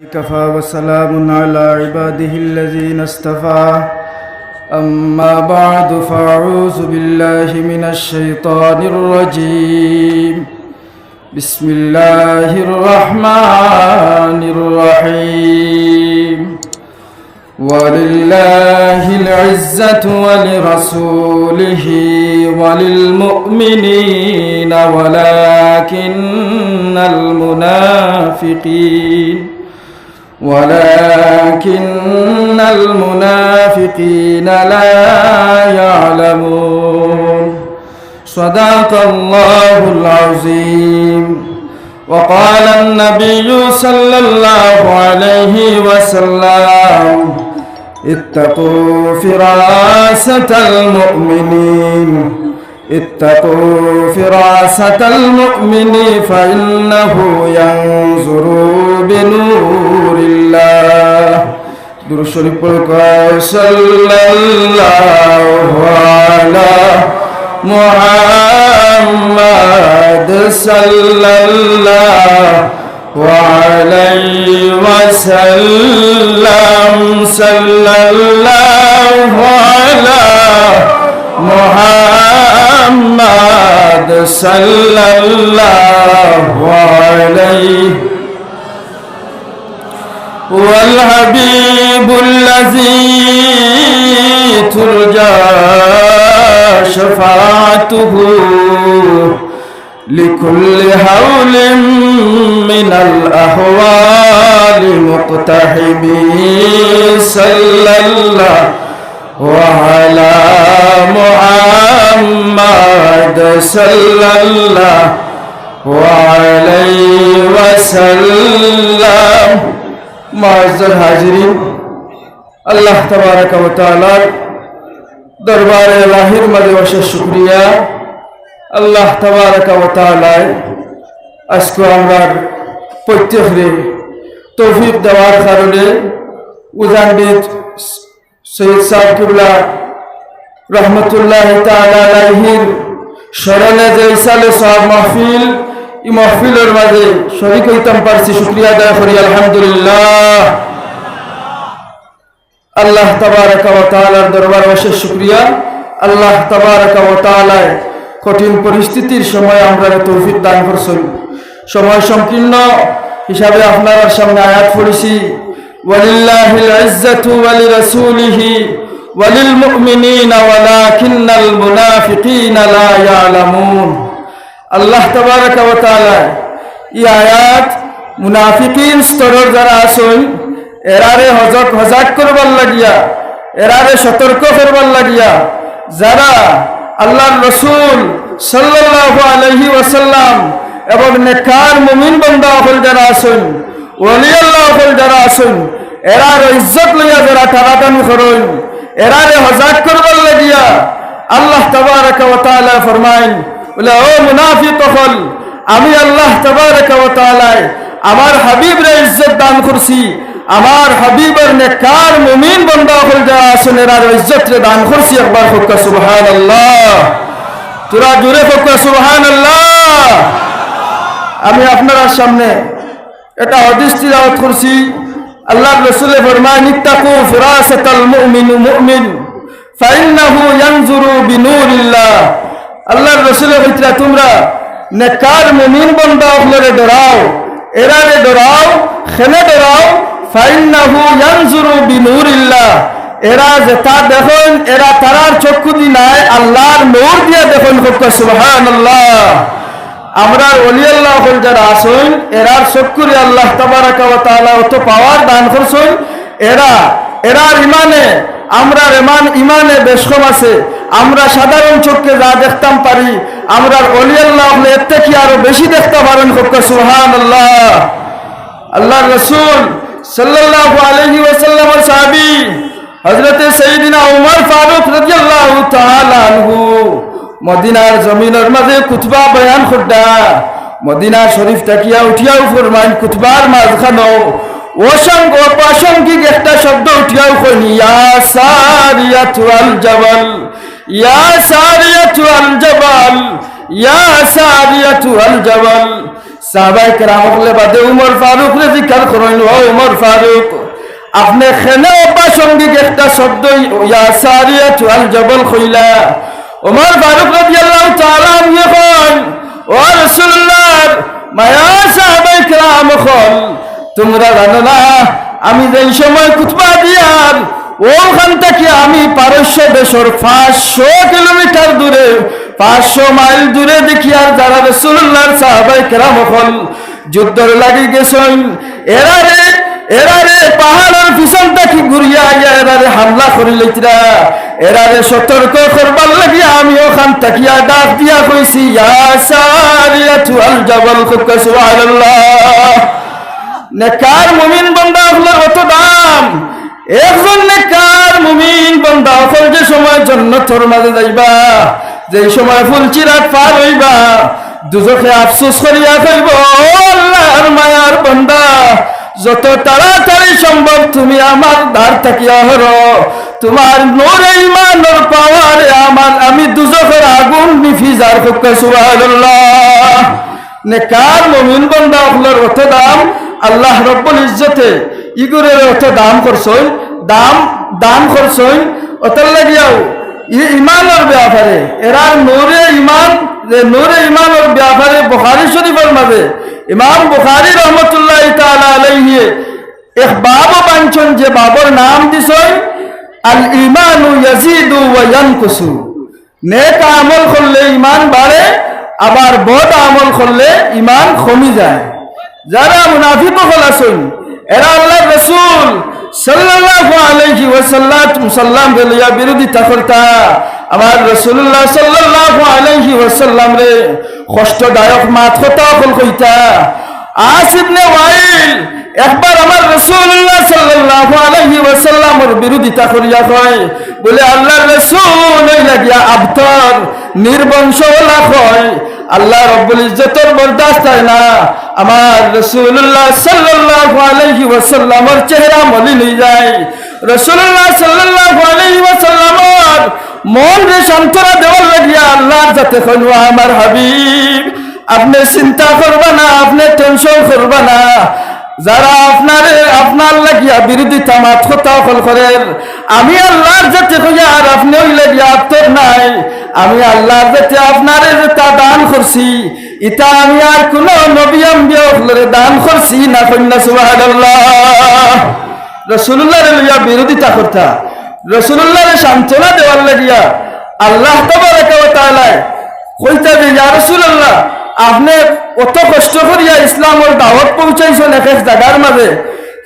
كفى وسلام على عباده الذين اصطفى أما بعد فأعوذ بالله من الشيطان الرجيم بسم الله الرحمن الرحيم ولله العزة ولرسوله وللمؤمنين ولكن المنافقين لا يعلمون صدق الله العظيم وقال النبي صلى الله عليه وسلم اتقوا فراسة المؤمن فإنه ينظر بنور الله درود شريف صلى الله على محمد صلى الله عليه وسلم صلى الله على محمد صلى الله عليه والحبيب الذي ترجى شفاعته لكل هول من الأهوال مقتحم صلى الله وعلى محمد صلى الله عليه وسلم معزز हाजिरीन अल्लाह तबारक व तआला दरबार इलाहीर मदे अशेष शुक्रिया अल्लाह तबारक व तआला আজকে আমরা প্রত্যেকরে তৌফিক দেওয়ার কারণে উজানবিদ সৈয়দ সাহেব কিবলা রহমতুল্লাহি তাআলা আলাইহির স্মরণে যে ইসালে সাহেব মাহফিল এই মাহফিলের মাঝে শরীক হইতাম পারছি শুকরিয়া আদায় করি আলহামদুলিল্লাহ আল্লাহ তাবারাক ওয়া তাআলার দরবারে অশেষ শুকরিয়া আল্লাহ তাবারাক ওয়া তাআলা কঠিন পরিস্থিতির সময় আমরা তৌফিক দান করছেন সময় সংকীর্ণ হিসাবে আপনার সামনে আয়াত পড়েছি ওয়ালিল্লাহিল ইজ্জাতু ওয়ালিরাসূলিহি ওয়ালিলমুমিনিনা ওয়ালাকিন্নাল মুনাফিকিনা লা ইয়ালামুন আল্লাহ তাবারাক ওয়া তাআলা এই আয়াত মুনাফিকিন স্তরের যারা আছেন এরারে হজাক করবার লাগিয়া এরারে সতর্ক করবার লাগিয়া যারা আল্লাহর রাসূল সাল্লাল্লাহু আলাইহি ওয়াসাল্লাম এবং নেককার মুমিন বান্দা হল যারা আছেন ওলি আল্লাহ হল যারা আছেন এরার ইজ্জত লইয়া যারা টানাটানি করেন এরারে হজাক করবার লাগিয়া আল্লাহ তাবারাক ওয়া তাআলা ফরমায়েন বলে ও মুনাফিক হল আমি আল্লাহ তাবারাক ওয়া তাআলা আমার হাবিবরে ইজ্জত দান করছি আমার হাবিবের নেককার মুমিন বান্দা হল যারা আছেন এরার ইজ্জত রে দান করছি একবার হোক সুবহানাল্লাহ তোরা জোরে হোক সুবহানাল্লাহ আমি আপনার সামনে এটা হাদিস তিলাওয়াত করছি আল্লাহর রাসূল ফরমায় ইত্তাকু ফিরাসাতাল মুমিন ফাইন্নাহু ইয়ানজুরু বিনুরিল্লাহ আল্লাহর রাসূল কইতরা তোমরা নেককার মুমিন বান্দা হলে ডরাও এরারে ডরাও খেনে ডরাও ফাইন্নাহু ইয়ানজুরু বিনুরিল্লাহ এরা যেটা দেখেন এরা তারার চক্ষু দি নাই আল্লাহর নূর দিয়ে দেখেন সুবহানাল্লাহ আমরা ওলি আল্লাহ হল যারা আছেন এরার চক্ষুরে আল্লাহ তাবারাক ওয়া তাআলা অত পাওয়ার দান করছেন এরার ইমানে আমরা ইমানে বেশ কম আছে আমরা সাধারণ চোখে যা দেখতাম পারি আমরা ওলি আল্লাহ হলে এর থেকে আরো বেশি দেখতে পারেন সুবহানাল্লাহ আল্লাহর রাসূল সাল্লাল্লাহু আলাইহি ওয়াসাল্লামের সাহাবী হযরতে সাইয়্যিদিনা উমর ফারুক রাদিয়াল্লাহু তাআলা আনহু মদিনার জমিনের মাঝে খুতবা বয়ান করদা মদিনা শরীফ তাকিয়া উঠিয়াও ফরমান খুতবার মাঝখানো অপ্রাসঙ্গিক একটা শব্দ উঠিয়াও কইনি ইয়া সারিয়াতু আল জাবাল ইয়া সারিয়াতু আল জাবাল ইয়া সারিয়াতু আল জাবাল সাহাবায়ে কেরাম বলে বাদে উমর ফারুক রে জিজ্ঞাসা করেন, ও উমর ফারুক, আপনি খেনে প্রাসঙ্গিক একটা শব্দ ইয়া সারিয়াতু আল জবল কইলা। উমর ফারুক রাদিয়াল্লাহু তাআলা আনহু কন, ও রাসূলুল্লাহ, মায়া সাহাবায়ে কেরাম কল, তোমরা জানো না আমি যেই সময় খুতবা দিয়ার ওখান থেকে আমি পারস্য দেশের 500 কিলোমিটার দূরে, 500 মাইল দূরে দেখি আর যারা রাসূলুল্লাহর সাহাবায়ে কেরাম হল যুদ্ধর লাগি গেছেন, এরারে পাহাড়ের পিছন থেকে ঘুরিয়া আইয়া এরারে হামলা করি লইতরা, এরারে সতর্ক করবার লাগিয়া আমি ওখান থাকিয়া ডাক দিয়া কইছি, ইয়া সারিয়াতু আল জাবাল, সুবহানাল্লাহ। নেকার মুমিন বান্দা হলো কত দাম। একজন নেকার মুমিন বান্দা হল যে সময় জান্নাতের মাঝে যাইবা, যে সময় ফুলচিরাত পার হইবা, দুজখে আফসোস করিয়া কইব, আল্লাহর মায়ার বান্দা, যত তাড়াতাড়ি সম্ভব তুমি আমার দ্বার থাকিয়া হরো, তোমার নূরে ঈমানের পাওয়ারে আমি দুজখের আগুন নিভিজার হোক, সুবহানাল্লাহ। নেকার মুমিন বান্দা হলোর অত দাম আল্লাহ রব্বুল ইজ্জতে ইগুরের অত দাম করছই, দাম করছই অতর লাগিয়াও ইমানের ব্যাপারে, এরা নূরে ইমানের ব্যাপারে বুখারী শরীফের মাঝে ইমাম বুখারী রহমতুল্লাহ তাআলা আলাইহি এক বাব বাঞ্ছন, যে বাবর নাম দিছই আল ঈমানু ইয়াজিদু ওয়া ইয়ানকুসু। নেক আমল করলে ঈমান বাড়ে, আবার বদ আমল করলে ঈমান কমে যায়। যারা মুনাফিক হল আছেন এরা আল্লাহর রাসূল সাল্লাল্লাহু আলাইহি ওয়াসাল্লাম বলিয়া বিরোধিতা করতা, আমার রাসূলুল্লাহ সাল্লাল্লাহু আলাইহি ওয়াসাল্লাম রে কষ্টদায়ক মাত কথা হল কইতা। আস ইবনে ওয়াইল একবার আমার রাসূলুল্লাহ সাল্লাল্লাহু আলাইহি ওয়াসাল্লামের বিরোধিতা করিয়া কয়, বলে আল্লাহর রাসূল এই লাগিয়া আবতর নির্বংশওয়ালা কয়, আল্লাহ রব্বুল ইজ্জতের বরদাস্ত হয় না। আমার রাসূলুল্লাহ সাল্লাল্লাহু আলাইহি ওয়াসাল্লামের চেহারা মলিন হয়ে যায়। রাসূলুল্লাহ সাল্লাল্লাহু আলাইহি ওয়াসাল্লামের মন রে সান্ত্বনা দেওয়ার লাগিয়া আল্লাহর যাতে কইল, আমার হাবিব আপনি চিন্তা করবা না, আপনি টেনশন করবা না, যারা আপনার লাগিয়া বিরোধিতা মাত কথা কল করেন, আমি আল্লাহর যাতে কইয়া আর আপনি ওই লাগিয়া আত্মর নাই, আমি আল্লাহর যাতে আপনারে যেটা দান করছি ইটা আমি আর কোন নবী আম্বিয়া হলরে দান করছি না, কন্যা সুবহানাল্লাহ। রাসূলুল্লাহর লইয়া বিরোধিতা করতা, রাসূলুল্লাহরে সান্ত্বনা দেওয়ার লাগিয়া আল্লাহ তাবারাকা ওয়া তাআলা কইতা যে, ইয়া রাসূলুল্লাহ আপনি কত কষ্ট করিয়া ইসলামের দাওয়াত পৌঁছাইছেন এক এক জায়গার মাঝে,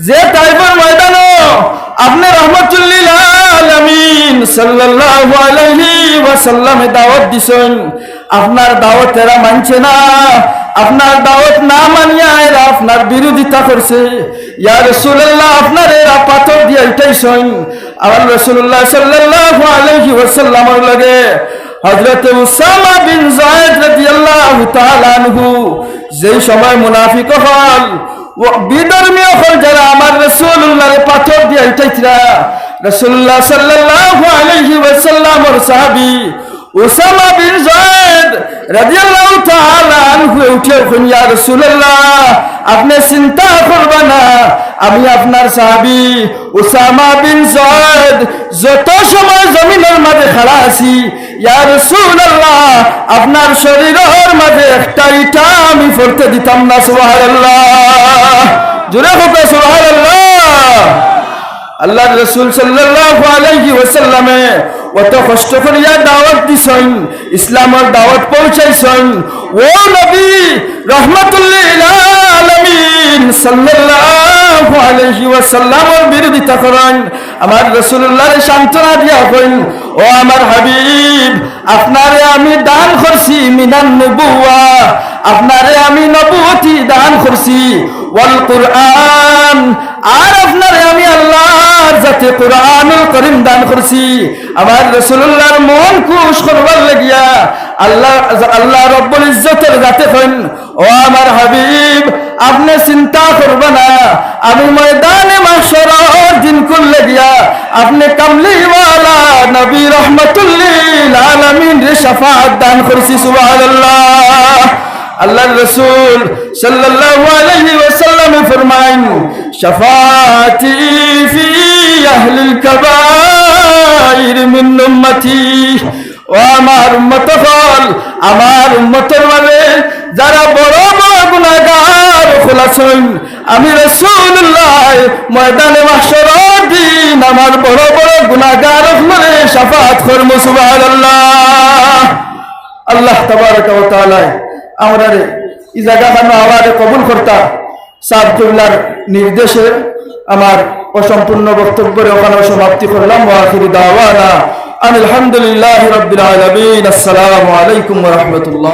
যে তাইফের ময়দানও আপনি রাহমাতুল লিল আলামিন সাল্লাল্লাহু আলাইহি ওয়াসাল্লামে দাওয়াত দিছেন, আপনার দাওয়াত এরা মানছে না, আপনার দাওয়াত না মানিয়া এরা আপনার বিরোধিতা করছে, ইয়া রাসূলুল্লাহ আপনার এরা পাথর দিয়া উঠাইছেন। আমার রাসূলুল্লাহ সাল্লাল্লাহু আলাইহি ওয়াসাল্লামের লাগে হযরত উসামা বিন যায়েদ রাদিয়াল্লাহু তাআলা আনহু যেই সময় মুনাফিক হল বিধর্মীয় হল, যারা আমার রাসূলুল্লাহর পাথর দিয়া উঠাইছিলা, রাসূলুল্লাহ সাল্লাল্লাহু আলাইহি ওয়াসাল্লামের সাহাবী উসামা বিন যায়েদ রাদিয়াল্লাহু তাআলা আনহু উঠে কইলেন, ইয়া রাসূলুল্লাহ আপনি চিন্তা করবেন না, আমি আপনার সাহাবী উসামা বিন যায়েদ যত সময় জমিনের মাঝে খাড়া আছি, ইয়া রাসূলুল্লাহ আপনার শরীরের মাঝে একটা ইটা আমি পড়তে দিতাম না, সুবহানাল্লাহ। জোরে হোক সুবহানাল্লাহ। আল্লাহর রাসূল সাল্লাল্লাহু আলাইহি ওয়াসাল্লামে অত কষ্ট করিয়া দাওয়াত দিছেন, ইসলামের দাওয়াত পৌঁছাইছেন, ও নবী রাহমাতুল লিল আলামিন সাল্লাল্লাহু আলাইহি ওয়াসাল্লামের বিরোধিতা করেন, আমার রাসূলুল্লাহর সান্ত্বনা দিয়া কইন, ও আমার হাবিব আপনারে আমি দান করছি মিনান নবুওয়া, আপনারে আমি নবুয়তি দান করছি, ওয়াল কুরআন আর আপনারে আমি আল্লাহর যাতে কুরআনুল কারীম দান করছি। আমার রাসূলুল্লাহর মন খুশ করবার লাগিয়া আল্লাহ রব্বুল ইজ্জতের যাতে কইন, ও আমার হাবিব আপনি চিন্তা করবেন না, আমি ময়দানে মাহশরের দিন করলে গিয়া আপনি কামলিওয়ালা নবী রাহমাতুল লিল আলামিন রে শাফাআত দান করছি, সুবহানাল্লাহ। আল্লাহর রাসূল সাল্লাল্লাহু আলাইহি ওয়াসাল্লাম ফরমায়েন শাফাআতি ফি আহলিল কাবাইর মিন উম্মতি। ও আমার উম্মত হল, আমার উম্মতের মানে যারা বড় বড় গুনাহগার খোলাছেন, আমি রাসূলুল্লাহ ময়দানে মাহশরের দিন আমার বড় বড় গুনাহগার মানে শাফাআত করব। সুবহানাল্লাহ। আল্লাহ তাবারক ওয়া তাআলা আমরা এই জায়গাখানে আওয়াজে কবুল করতা। সাদ কিবলার নির্দেশে আমার অসম্পূর্ণ বক্তব্যের ওখানে সমাপ্তি করলাম। ওয়া আখিরু দাওয়ানা আলহামদুলিল্লাহি রাব্বিল আলামিন। আসসালামু আলাইকুম ওয়া রাহমাতুল্লাহ।